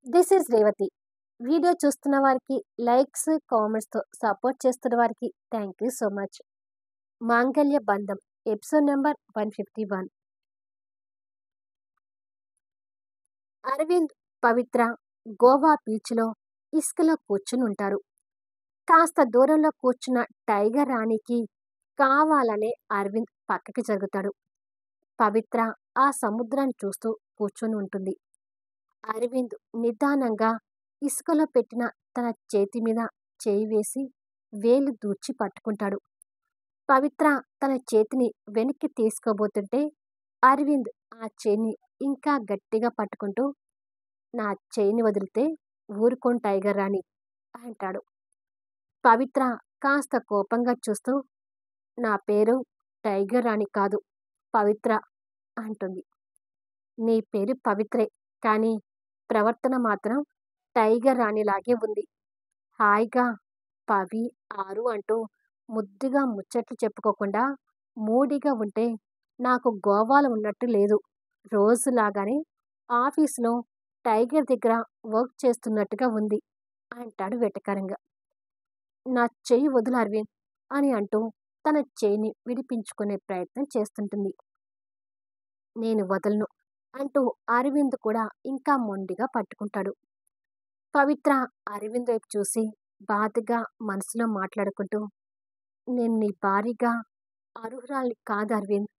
This is Revathi. Video చూస్తున్న వారికి likes, కామెంట్స్‌తో support చేస్తున్న వారికి థ్యాంక్ యూ సో మచ్. మాంగళ్య బంధం ఎపిసోడ్ నెంబర్ 151. అరవింద్, పవిత్ర గోవా బీచ్‌లో ఇసుకలో కూర్చుని ఉంటారు. కాస్త దూరంలో కూర్చున్న టైగర్ రాణికి కావాలనే అరవింద్ పక్కకి జరుగుతాడు. పవిత్ర ఆ సముద్రాన్ని చూస్తూ కూర్చొని ఉంటుంది. అరవింద్ నిదానంగా ఇసుకలో పెట్టిన తన చేతి మీద చేయి వేసి వేలు దూర్చి పట్టుకుంటాడు. పవిత్ర తన చేతిని వెనక్కి తీసుకోబోతుంటే అరవింద్ ఆ చేయిని ఇంకా గట్టిగా పట్టుకుంటూ, "నా చేయిని వదిలితే ఊరుకోను టైగర్ రాణి" అంటాడు. పవిత్ర కాస్త కోపంగా చూస్తూ, "నా పేరు టైగర్ రాణి కాదు, పవిత్ర" అంటుంది. "నీ పేరు పవిత్రే, కానీ ప్రవర్తన మాత్రం టైగర్ రాణిలాగే ఉంది. హాయిగా పవి, ఆరు అంటూ ముద్దుగా ముచ్చట్లు చెప్పుకోకుండా మూడీగా ఉంటే నాకు గోవాలో ఉన్నట్టు లేదు. రోజులాగానే ఆఫీసులో టైగర్ దగ్గర వర్క్ చేస్తున్నట్టుగా ఉంది" అంటాడు వెటకారంగా. "నా చెయ్యి వదులు అరవింద్" అని అంటూ తన చెయ్యిని విడిపించుకునే ప్రయత్నం చేస్తుంటుంది. "నేను వదలను" అంటూ అరవింద్ కూడా ఇంకా మొండిగా పట్టుకుంటాడు. పవిత్ర అరవింద్ వైపు చూసి బాధగా మనసులో మాట్లాడుకుంటూ, "నేను నీ భార్యగా అర్హురాల్ని కాదు అరవింద్.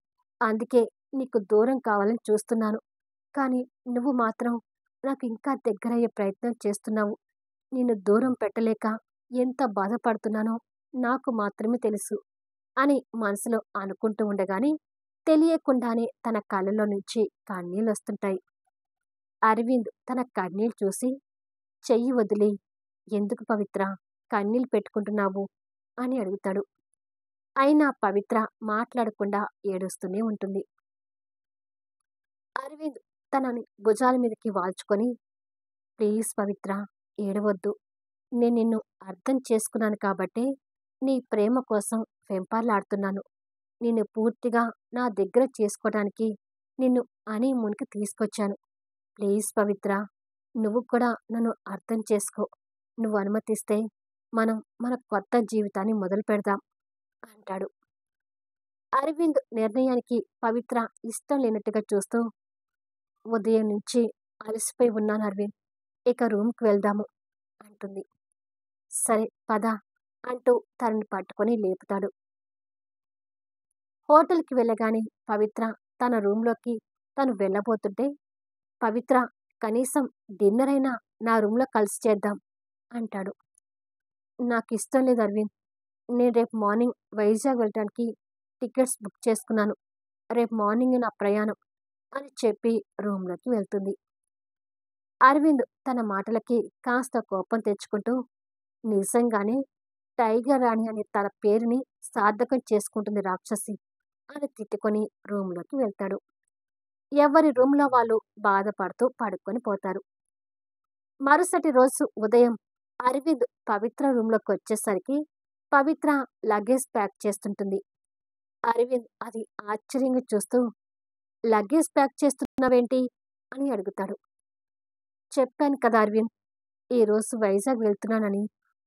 అందుకే నీకు దూరం కావాలని చూస్తున్నాను. కానీ నువ్వు మాత్రం నాకు ఇంకా దగ్గరయ్యే ప్రయత్నం చేస్తున్నావు. నిన్ను దూరం పెట్టలేక ఎంత బాధపడుతున్నానో నాకు మాత్రమే తెలుసు" అని మనసులో అనుకుంటూ ఉండగానే తెలియకుండానే తన కళ్ళలో నుంచి కన్నీళ్ళొస్తుంటాయి. అరవింద్ తన కన్నీళ్ళు చూసి, "చెయ్యి వదిలేయ్. ఎందుకు పవిత్ర కన్నీళ్ళు పెట్టుకుంటున్నావు" అని అడుగుతాడు. అయినా పవిత్ర మాట్లాడకుండా ఏడుస్తూనే ఉంటుంది. అరవింద్ తనని భుజాల మీదకి వాల్చుకొని, "ప్లీజ్ పవిత్ర, ఏడవద్దు. నేను నిన్ను అర్థం చేసుకున్నాను కాబట్టే నీ ప్రేమ కోసం వెంపర్లాడుతున్నాను. నిన్ను పూర్తిగా నా దగ్గర చేసుకోవడానికి నిన్ను హనీమూన్‌కి తీసుకొచ్చాను. ప్లీజ్ పవిత్ర, నువ్వు కూడా నన్ను అర్థం చేసుకో. నువ్వు అనుమతిస్తే మనం మన కొత్త జీవితాన్ని మొదలుపెడదాం" అంటాడు. అరవింద్ నిర్ణయానికి పవిత్ర ఇష్టం లేనట్టుగా చూస్తూ, "ఉదయం నుంచి అలసిపోయి ఉన్నాను అరవింద్. ఇక రూమ్‌కి వెళ్దాము" అంటుంది. "సరే పద" అంటూ తనని పట్టుకొని లేపుతాడు. హోటల్‌కి వెళ్ళగానే పవిత్ర తన రూమ్‌లోకి తను వెళ్ళబోతుంటే, "పవిత్ర, కనీసం డిన్నర్ అయినా నా రూమ్‌లో కలిసి చేద్దాం" అంటాడు. "నాకిష్టం లేదు అరవింద్. నేను రేపు మార్నింగ్ వైజాగ్ వెళ్ళటానికి టికెట్స్ బుక్ చేసుకున్నాను. రేపు మార్నింగే నా ప్రయాణం" అని చెప్పి రూమ్‌లోకి వెళ్తుంది. అరవింద్ తన మాటలకి కాస్త కోపం తెచ్చుకుంటూ, "నిజంగానే టైగర్ రాణి అనే తన పేరుని సార్థకం చేసుకుంటుంది రాక్షసి" అని తిట్టుకొని రూమ్‌లోకి వెళ్తాడు. ఎవరి రూమ్‌లో వాళ్ళు బాధపడుతూ పడుకొని పోతారు. మరుసటి రోజు ఉదయం అరవింద్ పవిత్ర రూమ్‌లోకొచ్చేసరికి పవిత్ర లగేజ్ ప్యాక్ చేస్తుంటుంది. అరవింద్ అది ఆశ్చర్యంగా చూస్తూ, "లగేజ్ ప్యాక్ చేస్తున్నావేంటి?" అని అడుగుతాడు. "చెప్పాను కదా అరవింద్, ఈరోజు వైజాగ్ వెళ్తున్నానని"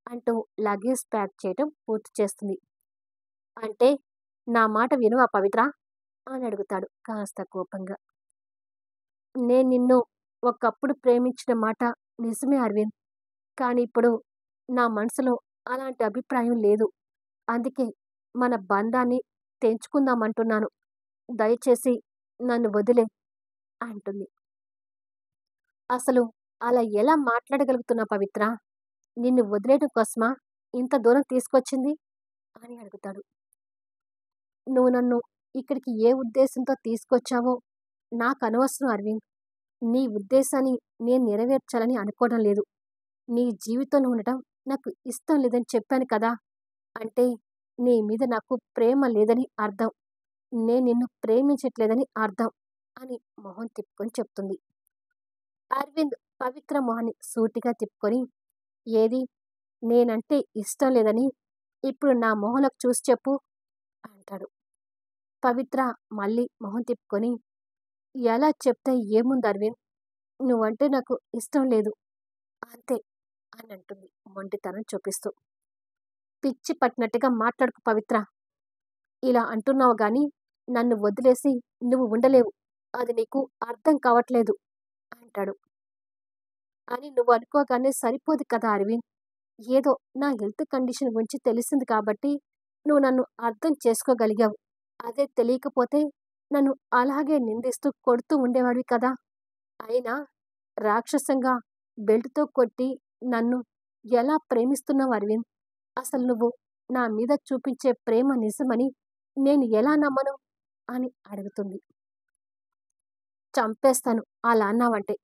అంటూ లగేజ్ ప్యాక్ చేయటం పూర్తి చేస్తుంది. "అంటే నా మాట వినవా పవిత్ర?" అని అడుగుతాడు కాస్త కోపంగా. "నేను నిన్ను ఒకప్పుడు ప్రేమించిన మాట నిజమే అరవింద్. కానీ ఇప్పుడు నా మనసులో అలాంటి అభిప్రాయం లేదు. అందుకే మన బంధాన్ని తెంచుకుందామంటున్నాను. దయచేసి నన్ను వదిలేయ్" అంటుంది. "అసలు అలా ఎలా మాట్లాడగలుగుతున్నావు పవిత్ర? నిన్ను వదిలేయడం కోసమా ఇంత దూరం తీసుకొచ్చింది" అని అడుగుతాడు. "నువ్వు నన్ను ఇక్కడికి ఏ ఉద్దేశంతో తీసుకొచ్చావో నాకనవసరం అరవింద్. నీ ఉద్దేశాన్ని నేను నెరవేర్చాలని అనుకోవడం లేదు. నీ జీవితంలో ఉండటం నాకు ఇష్టం లేదని చెప్పాను కదా! అంటే నీ మీద నాకు ప్రేమ లేదని అర్థం. నేను నిన్ను ప్రేమించట్లేదని అర్థం" అని మొహం తిప్పుకొని చెప్తుంది. అరవింద్ పవిత్ర మొహాన్ని సూటిగా తిప్పుకొని, "ఏది నేనంటే ఇష్టం లేదని ఇప్పుడు నా మొహంలోకి చూసి చెప్పు" అంటాడు. పవిత్ర మళ్ళీ మొహం తిప్పుకొని, "ఎలా చెప్తే ఏముంది అరవింద్, నువ్వంటే నాకు ఇష్టం లేదు. అంతే అని అంటుంది మొండితనం చూపిస్తూ. పిచ్చి పట్టినట్టుగా మాట్లాడకు పవిత్ర. ఇలా అంటున్నావు గాని నన్ను వదిలేసి నువ్వు ఉండలేవు. అది నీకు అర్థం కావట్లేదు అంటాడు. అని నువ్వు అనుకోగానే సరిపోదు కదా అరవింద్. ఏదో నా హెల్త్ కండిషన్ గురించి తెలిసింది కాబట్టి నువ్వు నన్ను అర్థం చేసుకోగలిగావు. అదే తెలియకపోతే నన్ను అలాగే నిందిస్తూ కొడుతూ ఉండేవాడివి కదా. అయినా రాక్షసంగా బెల్ట్‌తో కొట్టి నన్ను ఎలా ప్రేమిస్తున్నావు అరవింద్? అసలు నువ్వు నా మీద చూపించే ప్రేమ నిజమని నేను ఎలా నమ్మను? అని అడుగుతుంది. చంపేస్తాను అలా అన్నావంటే.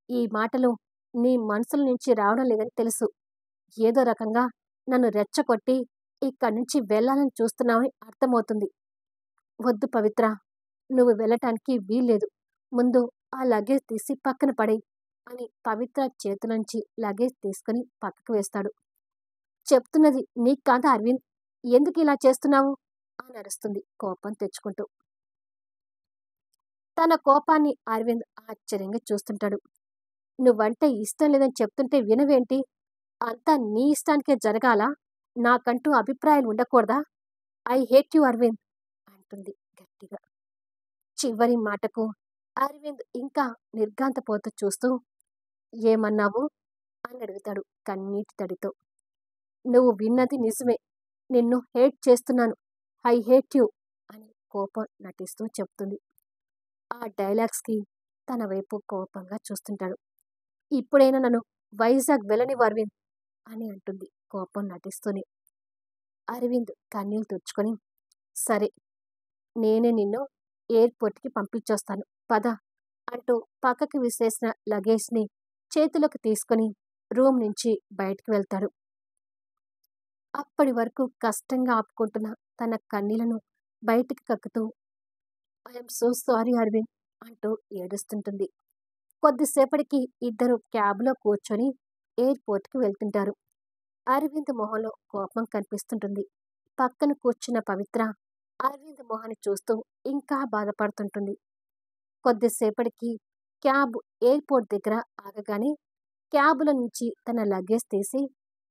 ఈ మాటలు నీ మనసులో నుంచి రావడం లేదని తెలుసు. ఏదో రకంగా నన్ను రెచ్చగొట్టి ఇక్కడ్నుంచి వెళ్ళాలని చూస్తున్నావని అర్థమవుతుంది. వద్దు పవిత్ర. నువ్వు వెళ్ళటానికి వీల్లేదు. ముందు ఆ లగేజ్ తీసి పక్కన పడెయ్ అని పవిత్ర చేతిలోంచి లగేజ్ తీసుకుని పక్కకు వేస్తాడు. చెప్తున్నది నీకు కాదా అరవింద్? ఎందుకిలా చేస్తున్నావు? అని అరుస్తుంది కోపం తెచ్చుకుంటూ. తన కోపాన్ని అరవింద్ ఆశ్చర్యంగా చూస్తుంటాడు. నువ్వంటే ఇష్టం లేదని చెప్తుంటే వినవేంటి? అంతా నీ ఇష్టానికే జరగాలా? నాకంటూ అభిప్రాయాలు ఉండకూడదా? ఐ హేట్ యూ అరవింద్ అంటుంది గట్టిగా. చివరి మాటకు అరవింద్ ఇంకా నిర్ఘాంతపోతూ చూస్తూ ఏమన్నావు? అని అడుగుతాడు కన్నీటి తడితో. నువ్వు విన్నది నిజమే. నిన్ను హేట్ చేస్తున్నాను. ఐ హేట్ యూ అని కోపం నటిస్తూ చెప్తుంది. ఆ డైలాగ్స్‌కి తన వైపు కోపంగా చూస్తుంటాడు. ఇప్పుడైనా నన్ను వైజాగ్ వెళ్ళనివ్వు అరవింద్ అని అంటుంది కోపం నటిస్తూనే. అరవింద్ కన్నీళ్లు తుడుచుకొని సరే నేనే నిన్ను ఎయిర్‌పోర్ట్‌కి పంపించొస్తాను పద అంటూ పక్కకి విసిరేసిన లగేజ్‌ని చేతిలోకి తీసుకొని రూమ్ నుంచి బయటికి వెళ్తాడు. అప్పటి వరకు కష్టంగా ఆపుకుంటున్న తన కన్నీళ్లను బయటికి కక్కుతూ ఐయామ్ సో సారీ అరవింద్ అంటూ ఏడుస్తుంటుంది. కొద్దిసేపటికి ఇద్దరు క్యాబ్‌లో కూర్చొని ఎయిర్‌పోర్ట్‌కి వెళ్తుంటారు. అరవింద్ మొహంలో కోపం కనిపిస్తుంటుంది. పక్కన కూర్చున్న పవిత్ర అరవింద్ మొహాన్ని చూస్తూ ఇంకా బాధపడుతుంటుంది. కొద్దిసేపటికి క్యాబ్ ఎయిర్‌పోర్ట్ దగ్గర ఆగగానే క్యాబ్‌లో నుంచి తన లగేజ్ తీసి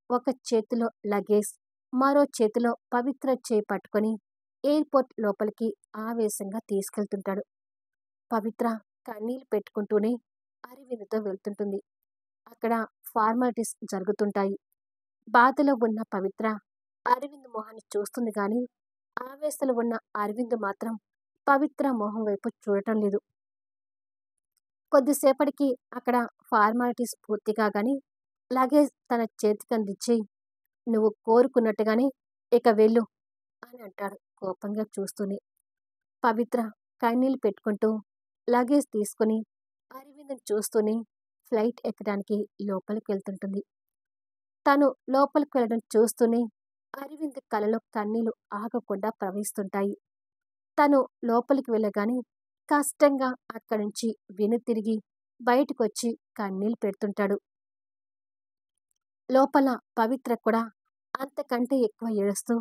ఒక చేతిలో లగేజ్, మరో చేతిలో పవిత్ర చేయి పట్టుకొని ఎయిర్‌పోర్ట్ లోపలికి ఆవేశంగా తీసుకెళ్తుంటాడు. పవిత్ర కన్నీళ్లు పెట్టుకుంటూనే అరవింద్‌తో వెళ్తుంటుంది. అక్కడ ఫార్మాలిటీస్ జరుగుతుంటాయి. బాధలో ఉన్న పవిత్ర అరవింద్ మొహాన్ని చూస్తుంది గాని ఆవేశంలో ఉన్న అరవింద్ మాత్రం పవిత్ర మొహం వైపు చూడటం లేదు. కొద్దిసేపటికి అక్కడ ఫార్మాలిటీస్ పూర్తి కాగానే లగేజ్ తన చేతికందించి నువ్వు కోరుకున్నట్టుగానే ఇక వెళ్ళు అని అంటాడు కోపంగా చూస్తూనే. పవిత్ర కన్నీళ్లు పెట్టుకుంటూ లగేజ్ తీసుకుని అరవింద్ని చూస్తూనే ఫ్లైట్ ఎక్కడానికి లోపలికి వెళ్తుంటుంది. తను లోపలికి వెళ్ళడం చూస్తూనే అరవింద్ కలలో కన్నీళ్లు ఆగకుండా ప్రవహిస్తుంటాయి. తను లోపలికి వెళ్ళగానే కష్టంగా అక్కడి నుంచి వెనుతిరిగి బయటకొచ్చి కన్నీళ్లు పెడుతుంటాడు. లోపల పవిత్ర కూడా అంతకంటే ఎక్కువ ఏడుస్తూ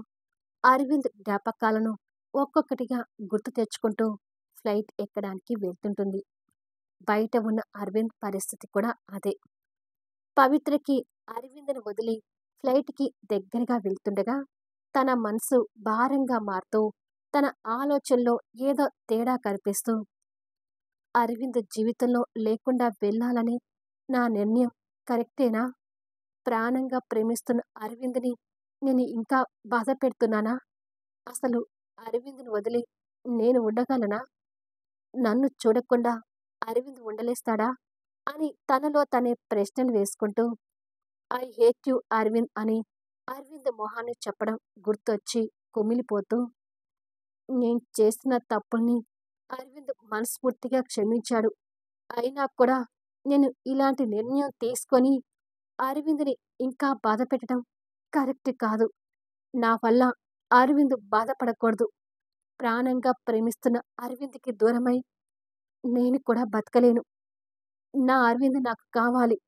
అరవింద్ జ్ఞాపకాలను ఒక్కొక్కటిగా గుర్తు తెచ్చుకుంటూ ఫ్లైట్ ఎక్కడానికి వెళ్తుంటుంది. బయట ఉన్న అరవింద్ పరిస్థితి కూడా అదే. పవిత్రకి అరవింద్‌ని వదిలి ఫ్లైట్‌కి దగ్గరగా వెళ్తుండగా తన మనసు భారంగా మారుతూ తన ఆలోచనలో ఏదో తేడా కనిపిస్తూ అరవింద్ జీవితంలో లేకుండా వెళ్ళాలని నా నిర్ణయం కరెక్టేనా? ప్రాణంగా ప్రేమిస్తున్న అరవింద్‌ని నేను ఇంకా బాధ పెడుతున్నానా? అసలు అరవింద్‌ని వదిలి నేను ఉండగలనా? నన్ను చూడకుండా అరవింద్ ఉండలేస్తాడా? అని తనలో తనే ప్రశ్నలు వేసుకుంటూ ఐ హేట్ యూ అరవింద్ అని అరవింద్ మొహాన్ని చెప్పడం గుర్తొచ్చి కుమిలిపోతూ నేను చేసిన తప్పుల్ని అరవింద్ మనస్ఫూర్తిగా క్షమించాడు. అయినా కూడా నేను ఇలాంటి నిర్ణయం తీసుకొని అరవింద్‌ని ఇంకా బాధపెట్టడం కరెక్ట్ కాదు. నా వల్ల అరవింద్ బాధపడకూడదు. ప్రాణంగా ప్రేమిస్తున్న అరవింద్‌కి దూరమై నేను కూడా బతకలేను. నా అరవింద్ నాకు కావాలి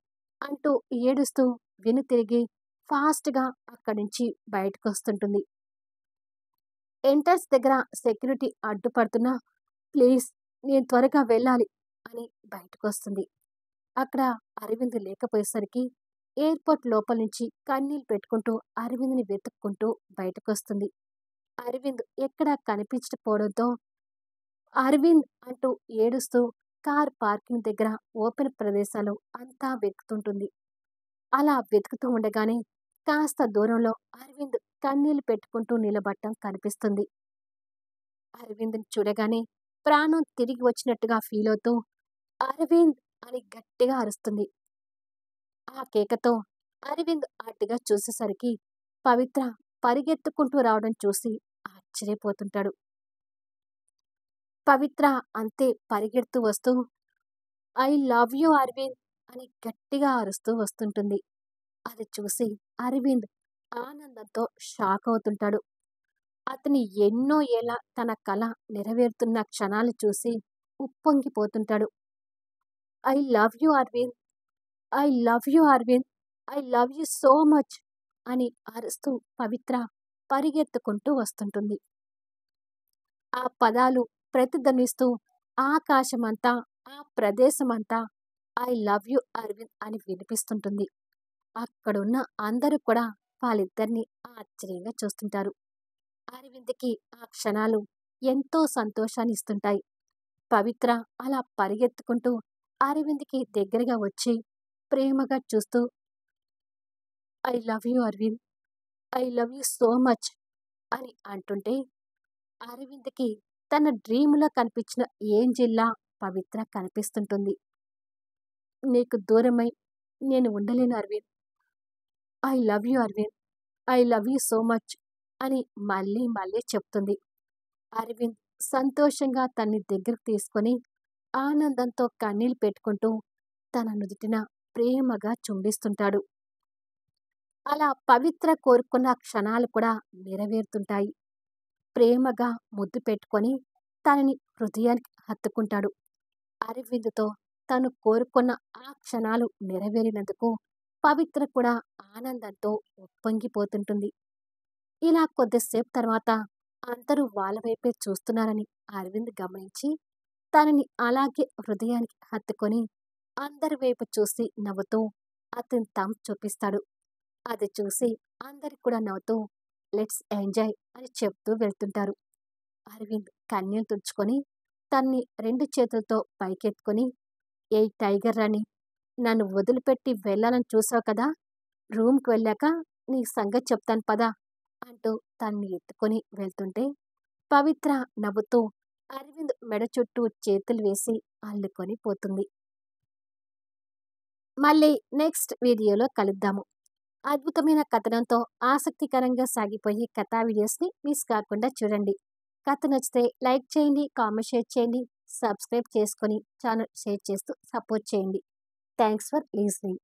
అంటూ ఏడుస్తూ వెనుతిరిగి ఫాస్ట్‌గా అక్కడి నుంచి బయటకొస్తుంటుంది. ఎంట్రన్స్ దగ్గర సెక్యూరిటీ అడ్డుపడుతున్నా ప్లీజ్ నేను త్వరగా వెళ్ళాలి అని బయటకొస్తుంది. అక్కడ అరవింద్ లేకపోయేసరికి ఎయిర్‌పోర్ట్ లోపల నుంచి కన్నీళ్లు పెట్టుకుంటూ అరవింద్‌ని వెతుక్కుంటూ బయటకొస్తుంది. అరవింద్ ఎక్కడా కనిపించకపోవడంతో అరవింద్ అంటూ ఏడుస్తూ కార్ పార్కింగ్ దగ్గర ఓపెన్ ప్రదేశాలు అంతా వెతుకుతుంటుంది. అలా వెతుకుతూ ఉండగానే కాస్త దూరంలో అరవింద్ కన్నీళ్లు పెట్టుకుంటూ నిలబడటం కనిపిస్తుంది. అరవింద్‌ని చూడగానే ప్రాణం తిరిగి వచ్చినట్టుగా ఫీలవుతూ అరవింద్ అని గట్టిగా అరుస్తుంది. ఆ కేకతో అరవింద్ అటుగా చూసేసరికి పవిత్ర పరిగెత్తుకుంటూ రావడం చూసి ఆశ్చర్యపోతుంటాడు. పవిత్ర అంతే పరిగెడుతూ వస్తూ ఐ లవ్ యూ అరవింద్ అని గట్టిగా అరుస్తూ వస్తుంటుంది. అది చూసి అరవింద్ ఆనందంతో షాక్ అవుతుంటాడు. అతని ఎన్నో ఏళ్ల తన కల నెరవేరుతున్న క్షణాలు చూసి ఉప్పొంగిపోతుంటాడు. I love you Aravind, I love you Aravind, I love you so much అని అరుస్తూ పవిత్ర పరిగెత్తుకుంటూ వస్తుంటుంది. ఆ పదాలు ప్రతిధ్వనిస్తూ ఆకాశమంతా, ఆ ప్రదేశమంతా ఐ లవ్ యూ అరవింద్ అని వినిపిస్తుంటుంది. అక్కడున్న అందరూ కూడా వాళ్ళిద్దరిని ఆశ్చర్యంగా చూస్తుంటారు. అరవింద్‌కి ఆ క్షణాలు ఎంతో సంతోషాన్ని ఇస్తుంటాయి. పవిత్ర అలా పరిగెత్తుకుంటూ అరవింద్‌కి దగ్గరగా వచ్చి ప్రేమగా చూస్తూ I love you Aravind, I love you so much అని అంటుంటే అరవింద్‌కి తన డ్రీమ్‌లో కనిపించిన ఏంజెల్‌లా పవిత్ర కనిపిస్తుంటుంది. నీకు దూరమై నేను ఉండలేను Aravind. I love you Aravind, I love you so much అని మళ్ళీ మళ్ళీ చెప్తుంది. అరవింద్ సంతోషంగా తన్ని దగ్గరకు తీసుకొని ఆనందంతో కన్నీళ్లు పెట్టుకుంటూ తన నుదుటిన ప్రేమగా చుంబిస్తుంటాడు. అలా పవిత్ర కోరుకున్న క్షణాలు కూడా నెరవేరుతుంటాయి. ప్రేమగా ముద్దు పెట్టుకొని తనని హృదయానికి హత్తుకుంటాడు. అరవింద్‌తో తను కోరుకున్న ఆ క్షణాలు నెరవేరినందుకు పవిత్ర కూడా ఆనందంతో ఉప్పొంగిపోతుంటుంది. ఇలా కొద్దిసేపు తర్వాత అందరూ వాళ్ళ వైపే చూస్తున్నారని అరవింద్ గమనించి తనని అలాగే హృదయానికి హత్తుకొని అందరి వైపు చూసి నవ్వుతూ అతని థంబ్ చూపిస్తాడు. అది చూసి అందరు కూడా నవ్వుతూ లెట్స్ ఎంజాయ్ అని చెప్తూ వెళ్తుంటారు. అరవింద్ కన్నీళ్లు తుడుచుకొని తన్ని 2 చేతులతో పైకెత్తుకొని ఏయ్ టైగర్ రాణి, నన్ను వదిలిపెట్టి వెళ్ళాలని చూసావు కదా! రూమ్‌కి వెళ్ళాక నీ సంగతి చెప్తాను పద అంటూ తన్ని ఎత్తుకొని వెళ్తుంటే పవిత్ర నవ్వుతూ అరవింద్ మెడ చుట్టూ చేతులు వేసి అల్లుకొని పోతుంది. మళ్ళీ నెక్స్ట్ వీడియోలో కలుద్దాము. అద్భుతమైన కథనంతో ఆసక్తికరంగా సాగిపోయే కథా వీడియోస్ని మిస్ కాకుండా చూడండి. కథ నచ్చితే లైక్ చేయండి, కామెంట్ షేర్ చేయండి, సబ్స్క్రైబ్ చేసుకొని ఛానల్ షేర్ చేస్తూ సపోర్ట్ చేయండి. Thanks for listening.